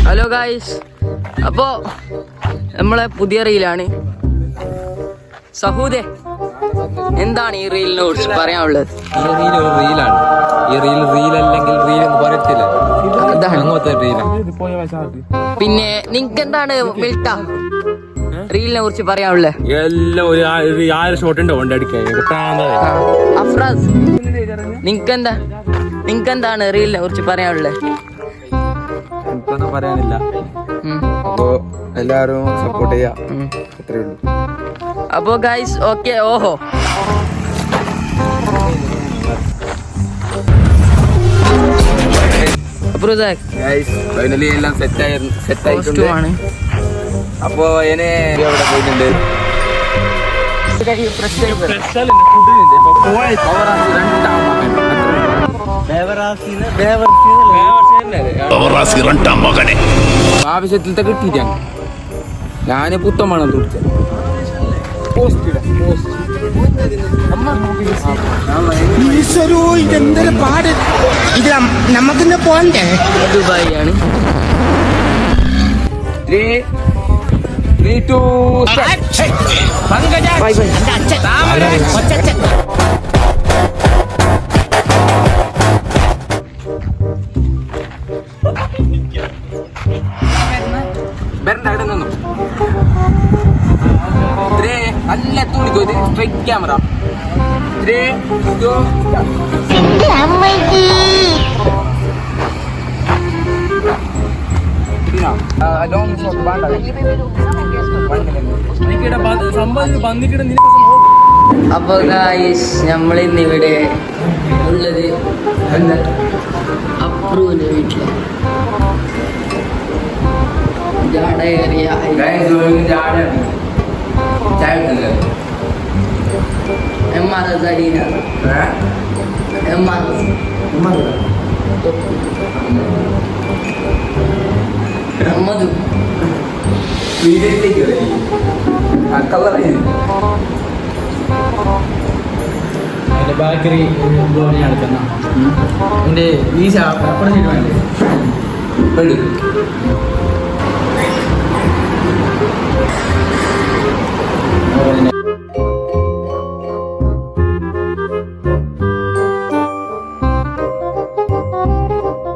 Hello guys, അപ്പോ നമ്മളെ പുതിയ റീലാണ്. സഹൂദേ, എന്താണ് ഈ റീലിനെ കുറിച്ച് പറയാനുള്ളത്? ഈ റീൽ ഒരു റീലാണ്. ഈ റീൽ അല്ലെങ്കിൽ റീൽ എന്ന് പറയത്തില്ല, അങ്ങനത്തെ റീലാണ്. പിന്നെ നിങ്ങക്ക് എന്താണ് മിൽട്ട റീലിനെ കുറിച്ച് പറയാനുള്ളത്? എല്ലാം ഒരു 1000 ഷോട്ട് ഉണ്ട് കൊണ്ടടിക്കാൻ. അഫ്രാസ്, നിങ്ങക്കെന്താണ് റീലിനെ കുറിച്ച് പറയാനുള്ളത്? എനിക്കൊന്നും പറയാനില്ല. അപ്പോ എല്ലാരും സപ്പോർട്ട് ചെയ്യാം, അത്രേ ഉള്ളൂ. അപ്പോ ഗൈസ്, ഓക്കെ. ഓഹോ, ഫൈനലി എല്ലാം സെറ്റായിട്ടുണ്ട്. അപ്പോ എന്നെ അവിടെ പോയിട്ടുണ്ട്. ആവശ്യത്തിലത്തെ കിട്ടിയിട്ടാണ് ഞാന് പുത്തമാണ് തുടിച്ചത്. ഇതെന്തൊരു പാട്, ഇത് നമുക്കിന്ന് പോണ്ടേ? ദുബായി ആണ്. 3, 2, 3 നല്ല തുണിക്കോ. ഇത് സ്ട്രൈറ്റ് ക്യാമറ. 3, 2, ലോങ് ഷോട്ട് വേണ്ട. അപ്പൊ ഗായ്സ്, നമ്മളിന്ന് ഇവിടെ ഉള്ളത് അപ്രൂവിന്റെ വീട്ടില്. ബാക്കറി നടക്കുന്ന എന്റെ വീസ അപ്പുറം